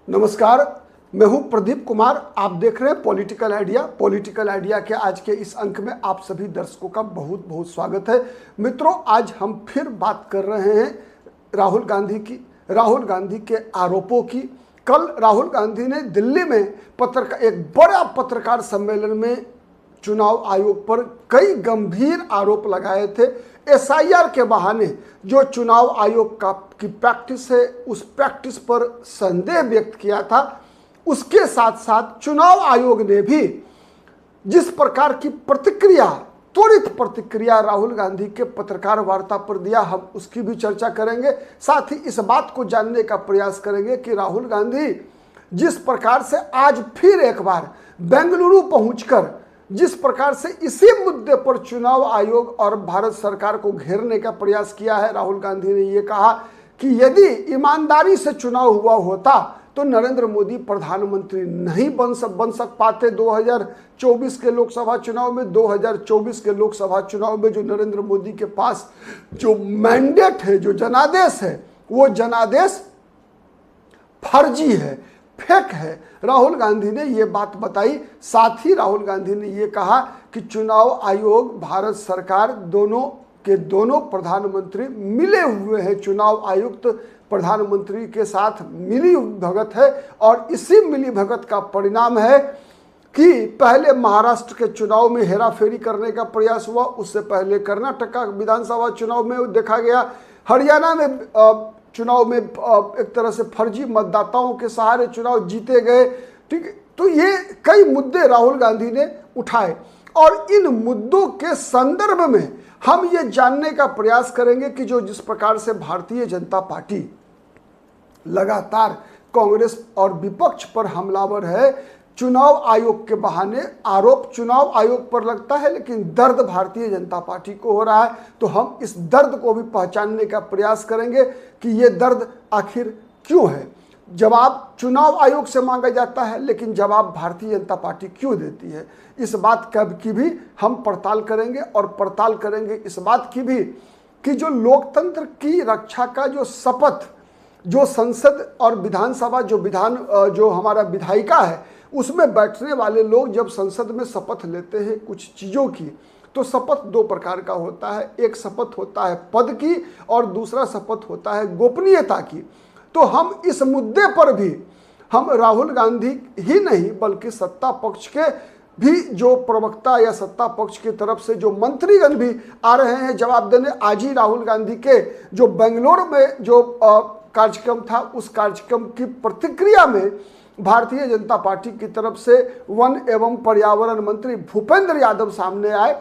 नमस्कार, मैं हूं प्रदीप कुमार। आप देख रहे हैं पॉलिटिकल आइडिया। पॉलिटिकल आइडिया के आज के इस अंक में आप सभी दर्शकों का बहुत बहुत स्वागत है। मित्रों, आज हम फिर बात कर रहे हैं राहुल गांधी के आरोपों की। कल राहुल गांधी ने दिल्ली में एक बड़ा पत्रकार सम्मेलन में चुनाव आयोग पर कई गंभीर आरोप लगाए थे। एसआईआर के बहाने जो चुनाव आयोग की प्रैक्टिस है, उस प्रैक्टिस पर संदेह व्यक्त किया था। उसके साथ साथ चुनाव आयोग ने भी जिस प्रकार की त्वरित प्रतिक्रिया राहुल गांधी के पत्रकार वार्ता पर दिया, हम उसकी भी चर्चा करेंगे। साथ ही इस बात को जानने का प्रयास करेंगे कि राहुल गांधी जिस प्रकार से आज फिर एक बार बेंगलुरु पहुंचकर जिस प्रकार से इसी मुद्दे पर चुनाव आयोग और भारत सरकार को घेरने का प्रयास किया है, राहुल गांधी ने यह कहा कि यदि ईमानदारी से चुनाव हुआ होता तो नरेंद्र मोदी प्रधानमंत्री नहीं बन सक पाते 2024 के लोकसभा चुनाव में। 2024 के लोकसभा चुनाव में जो नरेंद्र मोदी के पास जो मैंडेट है, जो जनादेश है, वो जनादेश फर्जी है, फेक है। राहुल गांधी ने ये बात बताई। साथ ही राहुल गांधी ने ये कहा कि चुनाव आयोग, भारत सरकार दोनों प्रधानमंत्री मिले हुए हैं। चुनाव आयुक्त प्रधानमंत्री के साथ मिली भगत है और इसी मिली भगत का परिणाम है कि पहले महाराष्ट्र के चुनाव में हेराफेरी करने का प्रयास हुआ, उससे पहले कर्नाटक का विधानसभा चुनाव में देखा गया, हरियाणा में चुनाव में एक तरह से फर्जी मतदाताओं के सहारे चुनाव जीते गए। ठीक है, तो ये कई मुद्दे राहुल गांधी ने उठाए और इन मुद्दों के संदर्भ में हम ये जानने का प्रयास करेंगे कि जिस प्रकार से भारतीय जनता पार्टी लगातार कांग्रेस और विपक्ष पर हमलावर है, चुनाव आयोग के बहाने आरोप चुनाव आयोग पर लगता है, लेकिन दर्द भारतीय जनता पार्टी को हो रहा है। तो हम इस दर्द को भी पहचानने का प्रयास करेंगे कि ये दर्द आखिर क्यों है। जवाब चुनाव आयोग से मांगा जाता है, लेकिन जवाब भारतीय जनता पार्टी क्यों देती है, इस बात की भी हम पड़ताल करेंगे। और पड़ताल करेंगे इस बात की भी कि जो लोकतंत्र की रक्षा का जो शपथ जो संसद और विधानसभा जो हमारा विधायिका है, उसमें बैठने वाले लोग जब संसद में शपथ लेते हैं कुछ चीज़ों की, तो शपथ दो प्रकार का होता है। एक शपथ होता है पद की और दूसरा शपथ होता है गोपनीयता की। तो हम इस मुद्दे पर भी हम राहुल गांधी ही नहीं बल्कि सत्ता पक्ष के भी जो प्रवक्ता या सत्ता पक्ष की तरफ से जो मंत्रीगण भी आ रहे हैं जवाब देने। आज ही राहुल गांधी के जो बेंगलोर में जो कार्यक्रम था, उस कार्यक्रम की प्रतिक्रिया में भारतीय जनता पार्टी की तरफ से वन एवं पर्यावरण मंत्री भूपेंद्र यादव सामने आए।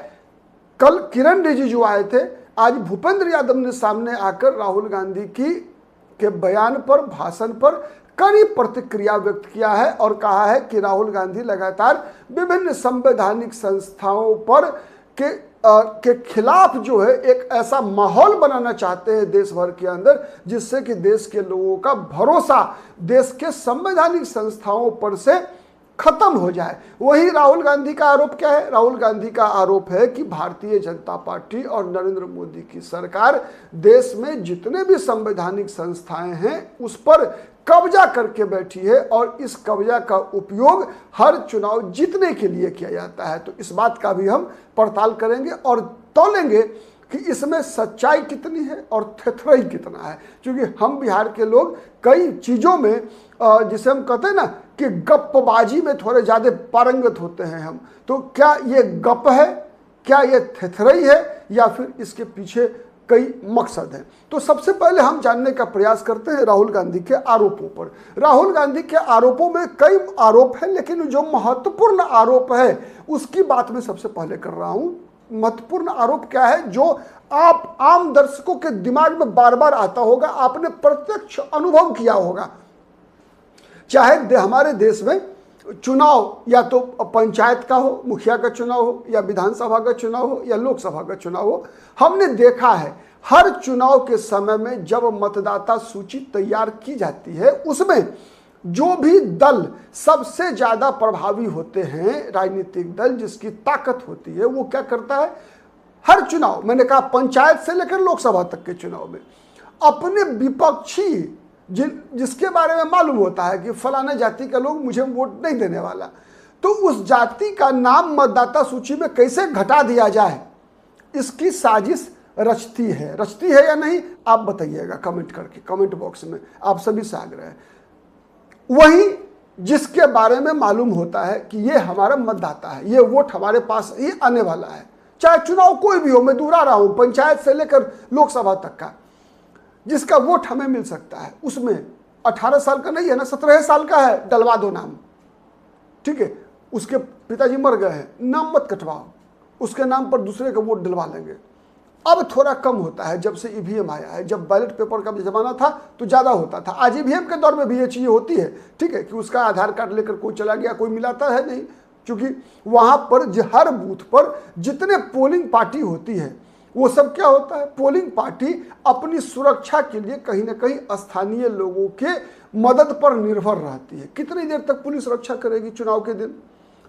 कल किरण रिजिजू आए थे, आज भूपेंद्र यादव ने सामने आकर राहुल गांधी के बयान पर, भाषण पर कड़ी प्रतिक्रिया व्यक्त किया है और कहा है कि राहुल गांधी लगातार विभिन्न संवैधानिक संस्थाओं पर के खिलाफ जो है एक ऐसा माहौल बनाना चाहते हैं देश भर के अंदर, जिससे कि देश के लोगों का भरोसा देश के संवैधानिक संस्थाओं पर से खत्म हो जाए। वही राहुल गांधी का आरोप क्या है? राहुल गांधी का आरोप है कि भारतीय जनता पार्टी और नरेंद्र मोदी की सरकार देश में जितने भी संवैधानिक संस्थाएं हैं उस पर कब्जा करके बैठी है और इस कब्जा का उपयोग हर चुनाव जीतने के लिए किया जाता है। तो इस बात का भी हम पड़ताल करेंगे और तौलेंगे कि इसमें सच्चाई कितनी है और थेथराई कितना है। क्योंकि हम बिहार के लोग कई चीज़ों में जिसे हम कहते हैं ना कि गप्पबाजी में थोड़े ज़्यादा पारंगत होते हैं हम। तो क्या ये गप है, क्या ये थेथराई है, या फिर इसके पीछे कई मकसद हैं? तो सबसे पहले हम जानने का प्रयास करते हैं राहुल गांधी के आरोपों पर। राहुल गांधी के आरोपों में कई आरोप हैं, लेकिन जो महत्वपूर्ण आरोप है उसकी बात मैं सबसे पहले कर रहा हूं। महत्वपूर्ण आरोप क्या है जो आप आम दर्शकों के दिमाग में बार बार आता होगा, आपने प्रत्यक्ष अनुभव किया होगा। चाहे हमारे देश में चुनाव या तो पंचायत का हो, मुखिया का चुनाव हो, या विधानसभा का चुनाव हो, या लोकसभा का चुनाव हो, हमने देखा है हर चुनाव के समय में जब मतदाता सूची तैयार की जाती है, उसमें जो भी दल सबसे ज्यादा प्रभावी होते हैं, राजनीतिक दल जिसकी ताकत होती है, वो क्या करता है? हर चुनाव, मैंने कहा पंचायत से लेकर लोकसभा तक के चुनाव में, अपने विपक्षी जिसके बारे में मालूम होता है कि फलाना जाति के लोग मुझे वोट नहीं देने वाला, तो उस जाति का नाम मतदाता सूची में कैसे घटा दिया जाए, इसकी साजिश रचती है या नहीं, आप बताइएगा कमेंट करके, कमेंट बॉक्स में आप सभी से आग्रह है। वही जिसके बारे में मालूम होता है कि ये हमारा मतदाता है, ये वोट हमारे पास ही आने वाला है, चाहे चुनाव कोई भी हो, मैं दोहरा रहा हूं, पंचायत से लेकर लोकसभा तक का, जिसका वोट हमें मिल सकता है, उसमें 18 साल का नहीं है ना, 17 साल का है, डलवा दो नाम, ठीक है। उसके पिताजी मर गए हैं, नाम मत कटवाओ, उसके नाम पर दूसरे का वोट डलवा लेंगे। अब थोड़ा कम होता है जब से ईवीएम आया है, जब बैलेट पेपर का जमाना था तो ज़्यादा होता था, आज ईवीएम के दौर में भी ये चीज़ें होती है, ठीक है, कि उसका आधार कार्ड लेकर कोई चला गया, कोई मिलाता है नहीं, क्योंकि वहाँ पर हर बूथ पर जितने पोलिंग पार्टी होती है वो सब क्या होता है, पोलिंग पार्टी अपनी सुरक्षा के लिए कहीं ना कहीं स्थानीय लोगों के मदद पर निर्भर रहती है। कितनी देर तक पुलिस रक्षा करेगी चुनाव के दिन,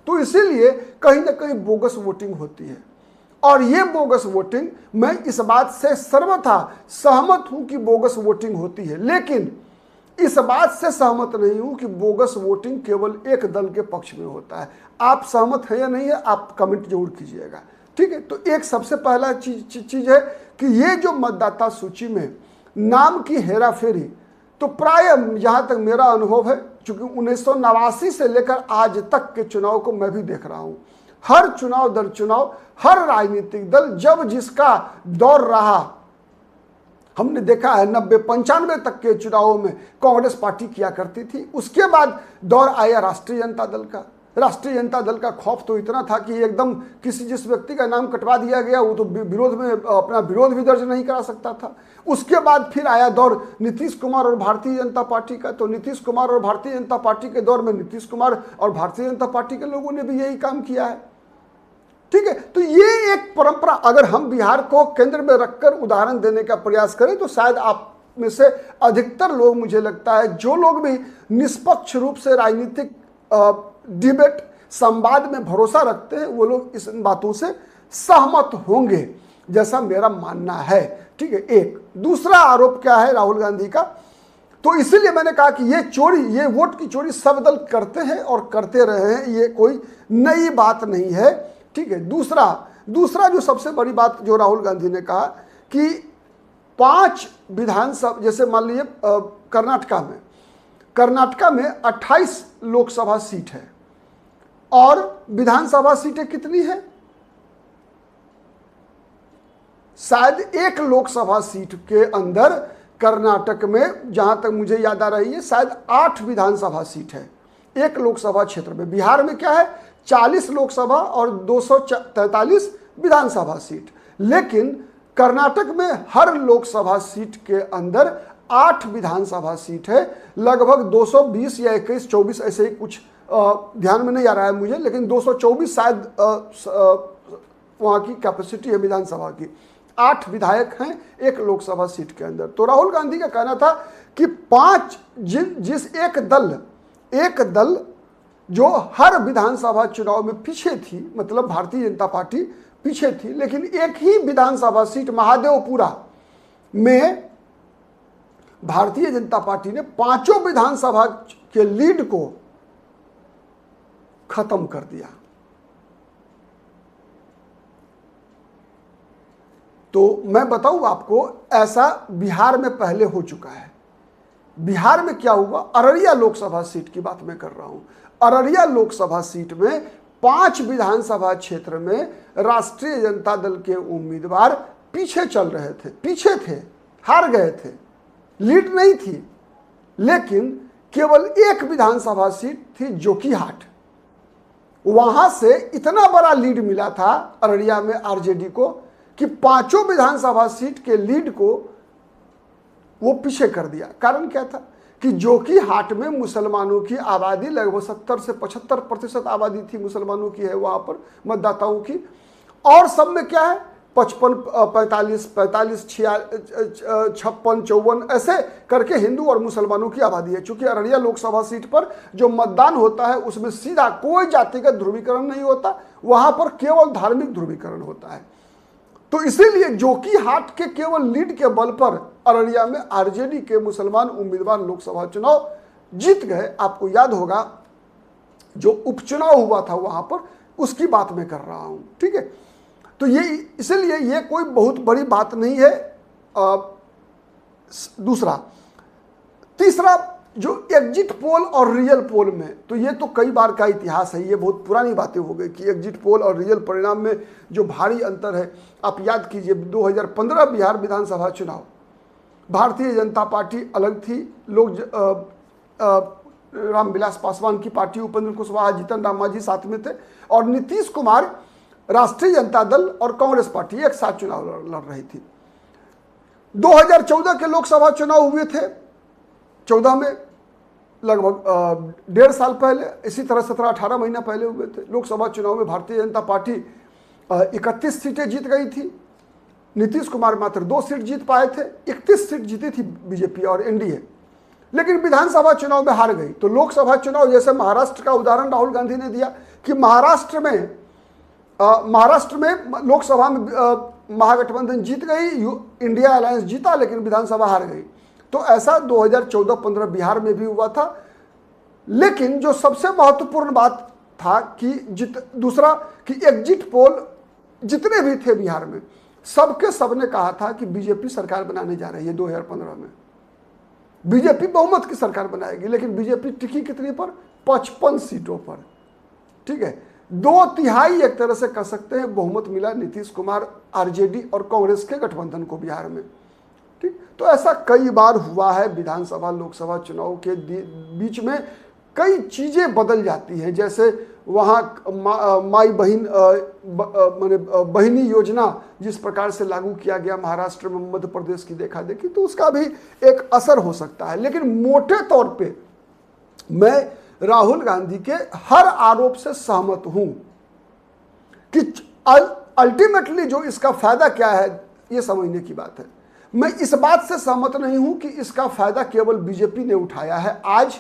तो इसीलिए कहीं ना कहीं बोगस वोटिंग होती है। और ये बोगस वोटिंग, मैं इस बात से सर्वथा सहमत हूं कि बोगस वोटिंग होती है, लेकिन इस बात से सहमत नहीं हूं कि बोगस वोटिंग केवल एक दल के पक्ष में होता है। आप सहमत है या नहीं है, आप कमेंट जरूर कीजिएगा, ठीक है। तो एक सबसे पहला चीज है कि ये जो मतदाता सूची में नाम की हेराफेरी, तो प्राय जहां तक मेरा अनुभव है, चूंकि 1989 से लेकर आज तक के चुनाव को मैं भी देख रहा हूं, हर चुनाव दर चुनाव हर राजनीतिक दल जब जिसका दौर रहा, हमने देखा है 90-95 तक के चुनावों में कांग्रेस पार्टी किया करती थी, उसके बाद दौर आया राष्ट्रीय जनता दल का। राष्ट्रीय जनता दल का खौफ तो इतना था कि एकदम किसी जिस व्यक्ति का नाम कटवा दिया गया वो तो विरोध में अपना विरोध भी दर्ज नहीं करा सकता था। उसके बाद फिर आया दौर नीतीश कुमार और भारतीय जनता पार्टी का, तो नीतीश कुमार और भारतीय जनता पार्टी के दौर में नीतीश कुमार और भारतीय जनता पार्टी के लोगों ने भी यही काम किया है, ठीक है। तो ये एक परंपरा, अगर हम बिहार को केंद्र में रखकर उदाहरण देने का प्रयास करें तो शायद आप में से अधिकतर लोग, मुझे लगता है जो लोग भी निष्पक्ष रूप से राजनीतिक डिबेट संवाद में भरोसा रखते हैं, वो लोग इस बातों से सहमत होंगे, जैसा मेरा मानना है, ठीक है। एक दूसरा आरोप क्या है राहुल गांधी का, तो इसीलिए मैंने कहा कि ये चोरी, ये वोट की चोरी सब दल करते हैं और करते रहे हैं, ये कोई नई बात नहीं है, ठीक है। दूसरा जो सबसे बड़ी बात जो राहुल गांधी ने कहा कि 5 विधानसभा, जैसे मान लीजिए कर्नाटका में 28 लोकसभा सीट है और विधानसभा सीटें कितनी है, शायद 1 लोकसभा सीट के अंदर कर्नाटक में, जहां तक मुझे याद आ रही है, शायद 8 विधानसभा सीट है 1 लोकसभा क्षेत्र में। बिहार में क्या है, 40 लोकसभा और 243 विधानसभा सीट, लेकिन कर्नाटक में हर लोकसभा सीट के अंदर 8 विधानसभा सीट है, लगभग 220 या 21-24 ऐसे ही कुछ ध्यान में नहीं आ रहा है मुझे, लेकिन 224 शायद वहाँ की कैपेसिटी है विधानसभा की। 8 विधायक हैं 1 लोकसभा सीट के अंदर। तो राहुल गांधी का कहना था कि 5 जिस एक दल जो हर विधानसभा चुनाव में पीछे थी, मतलब भारतीय जनता पार्टी पीछे थी, लेकिन एक ही विधानसभा सीट महादेवपुरा में भारतीय जनता पार्टी ने 5 विधानसभा के लीड को खत्म कर दिया। तो मैं बताऊं आपको, ऐसा बिहार में पहले हो चुका है। बिहार में क्या हुआ, अररिया लोकसभा सीट की बात मैं कर रहा हूं। अररिया लोकसभा सीट में 5 विधानसभा क्षेत्र में राष्ट्रीय जनता दल के उम्मीदवार पीछे चल रहे थे, पीछे थे, हार गए थे, लीड नहीं थी, लेकिन केवल 1 विधानसभा सीट थी जोकीहाट, वहां से इतना बड़ा लीड मिला था अररिया में आरजेडी को कि 5 विधानसभा सीट के लीड को वो पीछे कर दिया। कारण क्या था कि जोकीहाट में मुसलमानों की आबादी लगभग 70 से 75% आबादी थी, मुसलमानों की है वहां पर मतदाताओं की, और सब में क्या है 55, 45, 56, 54 ऐसे करके हिंदू और मुसलमानों की आबादी है। चूंकि अररिया लोकसभा सीट पर जो मतदान होता है उसमें सीधा कोई जातिगत ध्रुवीकरण नहीं होता, वहां पर केवल धार्मिक ध्रुवीकरण होता है। तो इसीलिए जोकीहाट के केवल लीड के बल पर अररिया में आरजेडी के मुसलमान उम्मीदवार लोकसभा चुनाव जीत गए। आपको याद होगा जो उपचुनाव हुआ था वहां पर, उसकी बात मैं कर रहा हूं। ठीक है, तो ये इसलिए ये कोई बहुत बड़ी बात नहीं है। दूसरा, तीसरा, जो एग्जिट पोल और रियल पोल में, तो ये तो कई बार का इतिहास है, ये बहुत पुरानी बातें हो गई कि एग्जिट पोल और रियल परिणाम में जो भारी अंतर है। आप याद कीजिए 2015 बिहार विधानसभा चुनाव, भारतीय जनता पार्टी अलग थी, लोग रामविलास पासवान की पार्टी, उपेंद्र कुशवाहा, जीतन राम मांझी साथ में थे, और नीतीश कुमार, राष्ट्रीय जनता दल और कांग्रेस पार्टी एक साथ चुनाव लड़ रही थी। 2014 के लोकसभा चुनाव हुए थे, 14 में लगभग 1.5 साल पहले, इसी तरह 17-18 महीना पहले हुए थे। लोकसभा चुनाव में भारतीय जनता पार्टी 31 सीटें जीत गई थी, नीतीश कुमार मात्र 2 सीट जीत पाए थे, 31 सीट जीती थी बीजेपी और एनडीए, लेकिन विधानसभा चुनाव में हार गई। तो लोकसभा चुनाव, जैसे महाराष्ट्र का उदाहरण राहुल गांधी ने दिया कि महाराष्ट्र में लोकसभा में महागठबंधन जीत गई, इंडिया अलायंस जीता, लेकिन विधानसभा हार गई। तो ऐसा 2014-15 बिहार में भी हुआ था। लेकिन जो सबसे महत्वपूर्ण बात था कि दूसरा कि एग्जिट पोल जितने भी थे बिहार में, सबने कहा था कि बीजेपी सरकार बनाने जा रही है 2015 में, बीजेपी बहुमत की सरकार बनाएगी। लेकिन बीजेपी टिकी कितनी पर? 55 सीटों पर। ठीक है, 2/3 एक तरह से कह सकते हैं बहुमत मिला नीतीश कुमार, आरजेडी और कांग्रेस के गठबंधन को बिहार में। ठीक, तो ऐसा कई बार हुआ है। विधानसभा लोकसभा चुनाव के बीच में कई चीजें बदल जाती हैं, जैसे वहाँ माई बहन माने बहिनी योजना जिस प्रकार से लागू किया गया महाराष्ट्र में, मध्य प्रदेश की देखा देखी, तो उसका भी एक असर हो सकता है। लेकिन मोटे तौर पे मैं राहुल गांधी के हर आरोप से सहमत हूं कि अल्टीमेटली जो इसका फायदा क्या है ये समझने की बात है। मैं इस बात से सहमत नहीं हूं कि इसका फायदा केवल बीजेपी ने उठाया है आज।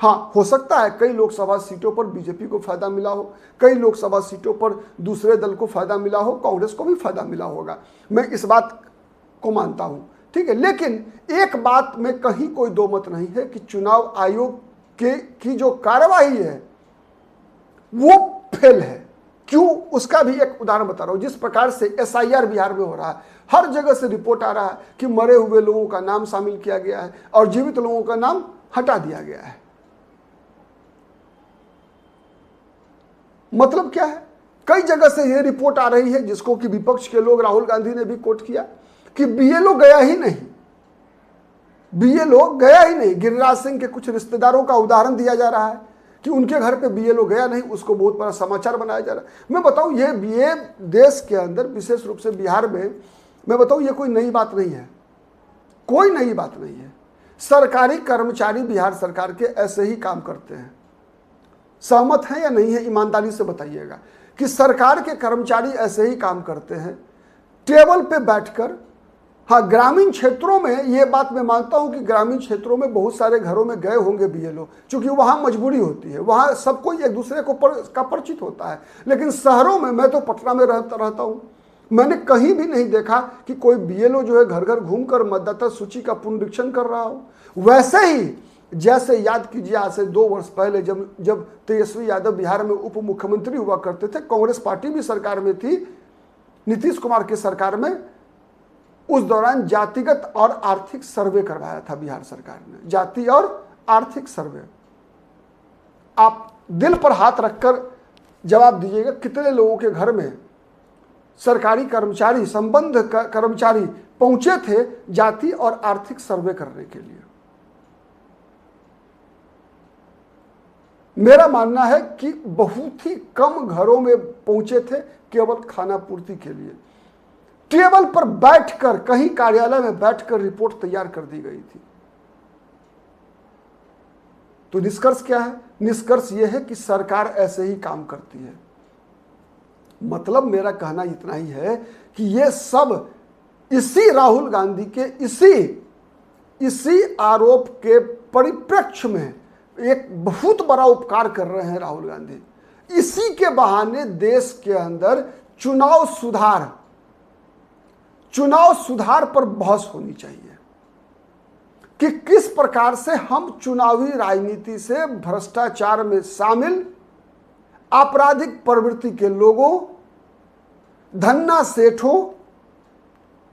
हाँ, हो सकता है कई लोकसभा सीटों पर बीजेपी को फायदा मिला हो, कई लोकसभा सीटों पर दूसरे दल को फायदा मिला हो, कांग्रेस को भी फायदा मिला होगा, मैं इस बात को मानता हूं। ठीक है, लेकिन एक बात में कहीं कोई दो मत नहीं है कि चुनाव आयोग की जो कार्रवाई है वो फेल है। क्यों, उसका भी एक उदाहरण बता रहा हूं। जिस प्रकार से एसआईआर बिहार में हो रहा है, हर जगह से रिपोर्ट आ रहा है कि मरे हुए लोगों का नाम शामिल किया गया है और जीवित लोगों का नाम हटा दिया गया है। मतलब क्या है? कई जगह से यह रिपोर्ट आ रही है, जिसको कि विपक्ष के लोग, राहुल गांधी ने भी कोट किया, कि बीएलओ गया ही नहीं, बीएलओ गया ही नहीं। गिरिराज सिंह के कुछ रिश्तेदारों का उदाहरण दिया जा रहा है कि उनके घर पे बीएलओ गया नहीं, उसको बहुत बड़ा समाचार बनाया जा रहा है। मैं बताऊं, ये देश के अंदर, विशेष रूप से बिहार में, मैं बताऊं ये कोई नई बात नहीं है, कोई नई बात नहीं है। सरकारी कर्मचारी बिहार सरकार के ऐसे ही काम करते हैं। सहमत है या नहीं है, ईमानदारी से बताइएगा कि सरकार के कर्मचारी ऐसे ही काम करते हैं, टेबल पे बैठकर। हाँ, ग्रामीण क्षेत्रों में ये बात मैं मानता हूं कि ग्रामीण क्षेत्रों में बहुत सारे घरों में गए होंगे बीएलओ, क्योंकि वहां मजबूरी होती है, वहां सब कोई एक दूसरे को का परिचित होता है। लेकिन शहरों में, मैं तो पटना में रहता हूं, मैंने कहीं भी नहीं देखा कि कोई बीएलओ जो है घर घर घूमकर मतदाता सूची का पुनरीक्षण कर रहा हो। वैसे ही जैसे याद कीजिए, आज से 2 वर्ष पहले जब तेजस्वी यादव बिहार में उप मुख्यमंत्री हुआ करते थे, कांग्रेस पार्टी भी सरकार में थी, नीतीश कुमार की सरकार में, उस दौरान जातिगत और आर्थिक सर्वे करवाया था बिहार सरकार ने, जाति और आर्थिक सर्वे। आप दिल पर हाथ रखकर जवाब दीजिएगा, कितने लोगों के घर में सरकारी कर्मचारी, संबंध कर्मचारी पहुंचे थे जाति और आर्थिक सर्वे करने के लिए? मेरा मानना है कि बहुत ही कम घरों में पहुंचे थे, केवल खाना पूर्ति के लिए। टेबल पर बैठकर, कहीं कार्यालय में बैठकर रिपोर्ट तैयार कर दी गई थी। तो निष्कर्ष क्या है? निष्कर्ष यह है कि सरकार ऐसे ही काम करती है। मतलब मेरा कहना इतना ही है कि ये सब इसी राहुल गांधी के इसी आरोप के परिप्रेक्ष्य में एक बहुत बड़ा उपकार कर रहे हैं राहुल गांधी। इसी के बहाने देश के अंदर चुनाव सुधार पर बहस होनी चाहिए। कि किस प्रकार से हम चुनावी राजनीति से भ्रष्टाचार में शामिल आपराधिक प्रवृत्ति के लोगों, धन्ना सेठों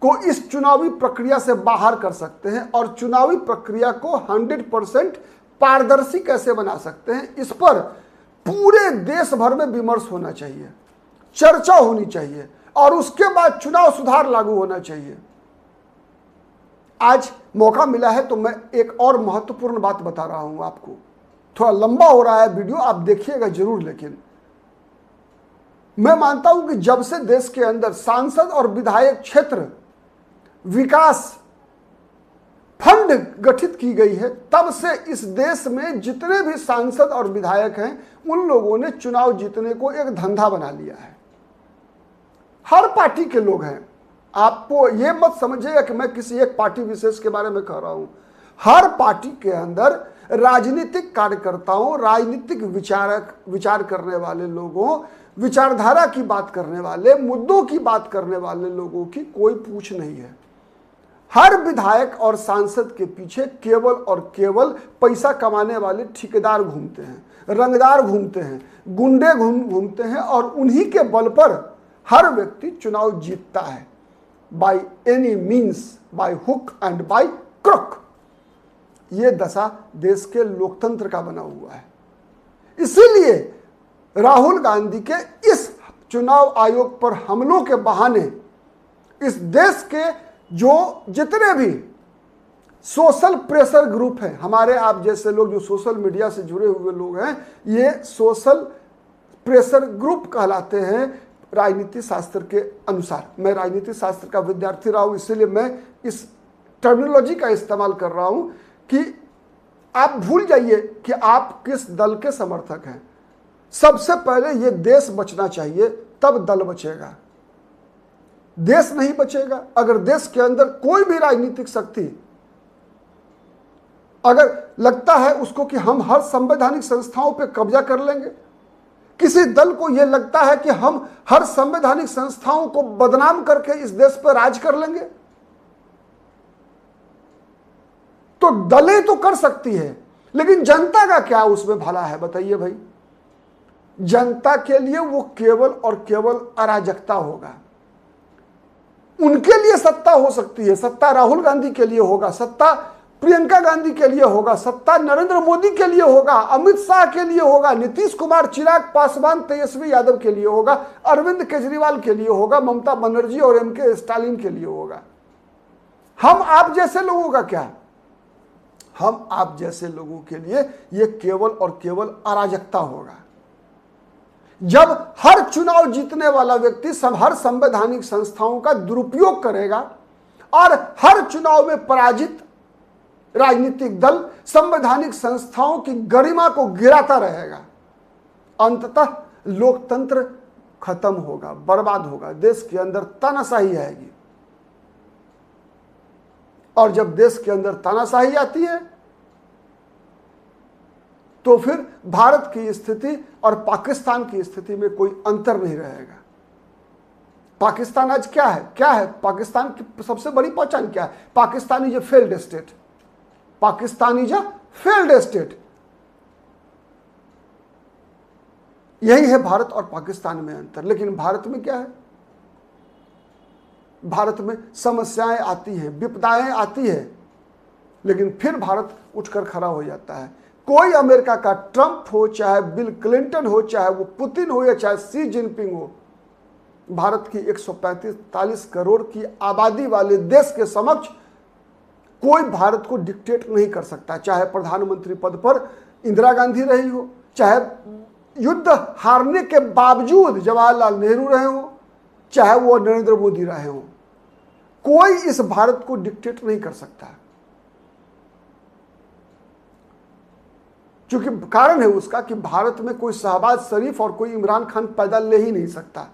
को इस चुनावी प्रक्रिया से बाहर कर सकते हैं और चुनावी प्रक्रिया को 100% पारदर्शी कैसे बना सकते हैं, इस पर पूरे देश भर में विमर्श होना चाहिए, चर्चा होनी चाहिए और उसके बाद चुनाव सुधार लागू होना चाहिए। आज मौका मिला है तो मैं एक और महत्वपूर्ण बात बता रहा हूं आपको। थोड़ा लंबा हो रहा है वीडियो, आप देखिएगा जरूर, लेकिन मैं मानता हूं कि जब से देश के अंदर सांसद और विधायक क्षेत्र विकास फंड गठित की गई है, तब से इस देश में जितने भी सांसद और विधायक हैं उन लोगों ने चुनाव जीतने को एक धंधा बना लिया है। हर पार्टी के लोग हैं, आपको ये मत समझिएगा कि मैं किसी एक पार्टी विशेष के बारे में कह रहा हूं। हर पार्टी के अंदर राजनीतिक कार्यकर्ताओं, राजनीतिक विचार करने वाले लोगों, विचारधारा की बात करने वाले, मुद्दों की बात करने वाले लोगों की कोई पूछ नहीं है। हर विधायक और सांसद के पीछे केवल और केवल पैसा कमाने वाले ठेकेदार घूमते हैं, रंगदार घूमते हैं, गुंडे घूमते हैं और उन्हीं के बल पर हर व्यक्ति चुनाव जीतता है, by any means, by hook and by crook. ये दशा देश के लोकतंत्र का बना हुआ है। इसीलिए राहुल गांधी के इस चुनाव आयोग पर हमलों के बहाने इस देश के जो जितने भी सोशल प्रेशर ग्रुप हैं, हमारे आप जैसे लोग जो सोशल मीडिया से जुड़े हुए लोग हैं, ये सोशल प्रेशर ग्रुप कहलाते हैं राजनीति शास्त्र के अनुसार। मैं राजनीति शास्त्र का विद्यार्थी रहा हूं, इसीलिए मैं इस टर्मिनोलॉजी का इस्तेमाल कर रहा हूं कि आप भूल जाइए कि आप किस दल के समर्थक हैं। सबसे पहले ये देश बचना चाहिए, तब दल बचेगा। देश नहीं बचेगा अगर देश के अंदर कोई भी राजनीतिक शक्ति अगर लगता है उसको कि हम हर संवैधानिक संस्थाओं पे कब्जा कर लेंगे, किसी दल को यह लगता है कि हम हर संवैधानिक संस्थाओं को बदनाम करके इस देश पर राज कर लेंगे, तो दलें तो कर सकती है, लेकिन जनता का क्या उसमें भला है बताइए भाई। जनता के लिए वो केवल और केवल अराजकता होगा। उनके लिए सत्ता हो सकती है, सत्ता राहुल गांधी के लिए होगा, सत्ता प्रियंका गांधी के लिए होगा, सत्ता नरेंद्र मोदी के लिए होगा, अमित शाह के लिए होगा, नीतीश कुमार, चिराग पासवान, तेजस्वी यादव के लिए होगा, अरविंद केजरीवाल के लिए होगा, ममता बनर्जी और एमके स्टालिन के लिए होगा। हम आप जैसे लोगों का क्या? हम आप जैसे लोगों के लिए यह केवल और केवल अराजकता होगा। जब हर चुनाव जीतने वाला व्यक्ति हर संवैधानिक संस्थाओं का दुरुपयोग करेगा और हर चुनाव में पराजित राजनीतिक दल संवैधानिक संस्थाओं की गरिमा को गिराता रहेगा, अंततः लोकतंत्र खत्म होगा, बर्बाद होगा, देश के अंदर तानाशाही आएगी। और जब देश के अंदर तानाशाही आती है तो फिर भारत की स्थिति और पाकिस्तान की स्थिति में कोई अंतर नहीं रहेगा। पाकिस्तान आज क्या है? क्या है पाकिस्तान की सबसे बड़ी पहचान? क्या है? Pakistan is a failed state. Pakistan is a failed state. यही है भारत और पाकिस्तान में अंतर। लेकिन भारत में क्या है? भारत में समस्याएं आती हैं, विपदाएं आती है, लेकिन फिर भारत उठकर खड़ा हो जाता है। कोई अमेरिका का ट्रंप हो, चाहे बिल क्लिंटन हो, चाहे वो पुतिन हो या चाहे शी जिनपिंग हो, भारत की 135-40 करोड़ की आबादी वाले देश के समक्ष कोई भारत को डिक्टेट नहीं कर सकता। चाहे प्रधानमंत्री पद पर इंदिरा गांधी रही हो, चाहे युद्ध हारने के बावजूद जवाहरलाल नेहरू रहे हो, चाहे वो नरेंद्र मोदी रहे हो, कोई इस भारत को डिक्टेट नहीं कर सकता। क्योंकि कारण है उसका कि भारत में कोई शहबाज शरीफ और कोई इमरान खान पैदा ले ही नहीं सकता।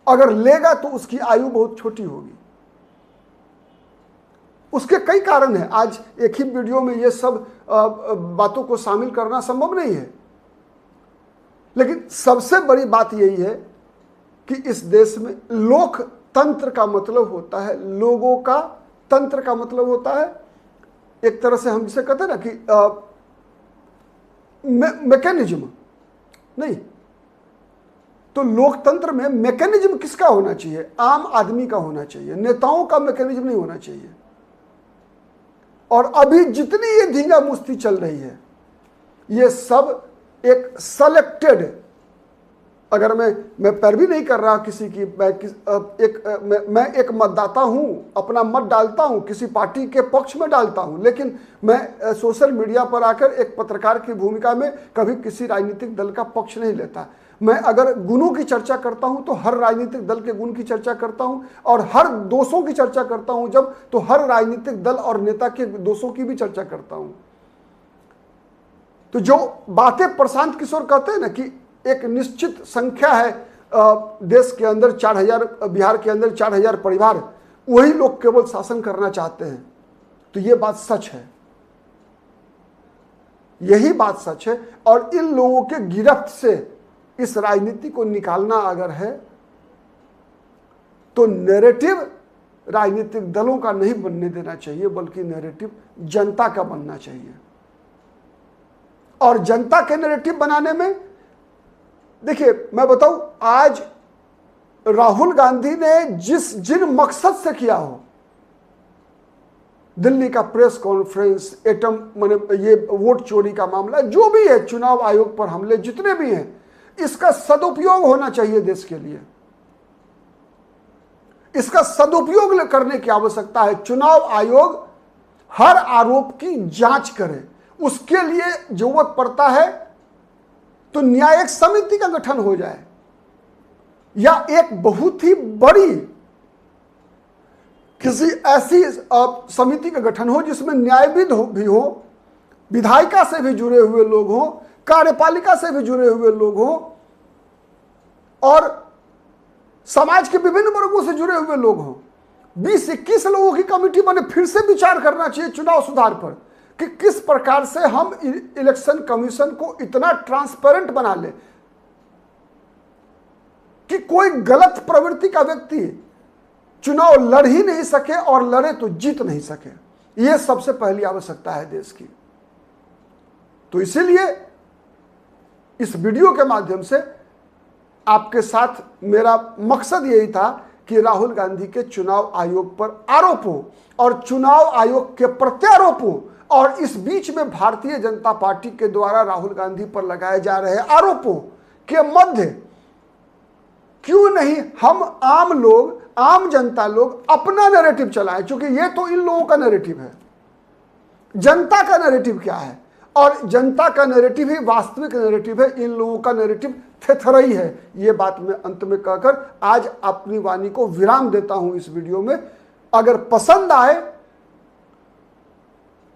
अगर लेगा तो उसकी आयु बहुत छोटी होगी। उसके कई कारण हैं। आज एक ही वीडियो में ये सब बातों को शामिल करना संभव नहीं है, लेकिन सबसे बड़ी बात यही है कि इस देश में लोकतंत्र का मतलब होता है, लोगों का तंत्र का मतलब होता है एक तरह से हम जिसे कहते हैं ना कि मैकेनिज्म नहीं, तो लोकतंत्र में मैकेनिज्म किसका होना चाहिए? आम आदमी का होना चाहिए, नेताओं का मैकेनिज्म नहीं होना चाहिए। और अभी जितनी ये धींगा मुश्ती चल रही है, ये सब एक सेलेक्टेड, अगर मैं पैरवी नहीं कर रहा किसी की, मैं एक मतदाता हूं, अपना मत डालता हूं, किसी पार्टी के पक्ष में डालता हूं, लेकिन मैं सोशल मीडिया पर आकर एक पत्रकार की भूमिका में कभी किसी राजनीतिक दल का पक्ष नहीं लेता। मैं अगर गुणों की चर्चा करता हूं तो हर राजनीतिक दल के गुण की चर्चा करता हूं, और हर दोषों की चर्चा करता हूं जब, तो हर राजनीतिक दल और नेता के दोषों की भी चर्चा करता हूं। तो जो बातें प्रशांत किशोर कहते हैं ना कि एक निश्चित संख्या है देश के अंदर 4000, बिहार के अंदर 4000 परिवार, वही लोग केवल शासन करना चाहते हैं, तो ये बात सच है, यही बात सच है। और इन लोगों के गिरफ्त से इस राजनीति को निकालना अगर है तो नैरेटिव राजनीतिक दलों का नहीं बनने देना चाहिए, बल्कि नैरेटिव जनता का बनना चाहिए। और जनता के नैरेटिव बनाने में देखिए, मैं बताऊं, आज राहुल गांधी ने जिन मकसद से किया हो, दिल्ली का प्रेस कॉन्फ्रेंस, एटम माने ये वोट चोरी का मामला, जो भी है, चुनाव आयोग पर हमले जितने भी हैं, इसका सदुपयोग होना चाहिए देश के लिए। इसका सदुपयोग करने की आवश्यकता है। चुनाव आयोग हर आरोप की जांच करे, उसके लिए जरूरत पड़ता है तो न्यायिक समिति का गठन हो जाए, या एक बहुत ही बड़ी किसी ऐसी समिति का गठन हो जिसमें न्यायविद भी हो, विधायिका से भी जुड़े हुए लोग हों, कार्यपालिका से भी जुड़े हुए लोग हों, और समाज के विभिन्न वर्गों से जुड़े हुए लोग हों। 20-21 लोगों की कमेटी बने, फिर से विचार करना चाहिए चुनाव सुधार पर कि किस प्रकार से हम इलेक्शन कमीशन को इतना ट्रांसपेरेंट बना ले कि कोई गलत प्रवृत्ति का व्यक्ति चुनाव लड़ ही नहीं सके, और लड़े तो जीत नहीं सके। यह सबसे पहली आवश्यकता है देश की। तो इसीलिए इस वीडियो के माध्यम से आपके साथ मेरा मकसद यही था कि राहुल गांधी के चुनाव आयोग पर आरोपों और चुनाव आयोग के प्रत्यारोपों, और इस बीच में भारतीय जनता पार्टी के द्वारा राहुल गांधी पर लगाए जा रहे आरोपों के मध्य क्यों नहीं हम आम लोग, आम जनता लोग अपना नैरेटिव चलाएं, क्योंकि ये तो इन लोगों का नैरेटिव है। जनता का नैरेटिव क्या है? और जनता का नैरेटिव ही वास्तविक नैरेटिव है, इन लोगों का नैरेटिव थेथरई है। ये बात मैं अंत में कहकर आज अपनी वाणी को विराम देता हूं इस वीडियो में। अगर पसंद आए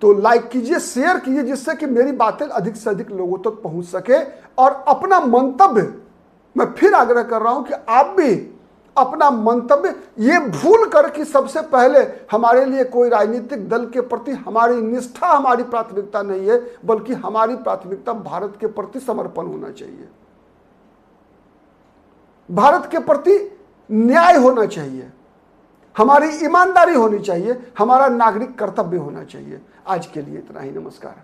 तो लाइक कीजिए, शेयर कीजिए, जिससे कि मेरी बातें अधिक से अधिक लोगों तक पहुंच सके। और अपना मंतव्य मैं फिर आग्रह कर रहा हूं कि आप भी अपना मंतव्य ये भूल कर कि सबसे पहले हमारे लिए कोई राजनीतिक दल के प्रति हमारी निष्ठा, हमारी प्राथमिकता नहीं है, बल्कि हमारी प्राथमिकता भारत के प्रति समर्पण होना चाहिए, भारत के प्रति न्याय होना चाहिए, हमारी ईमानदारी होनी चाहिए, हमारा नागरिक कर्तव्य होना चाहिए। आज के लिए इतना ही, नमस्कार।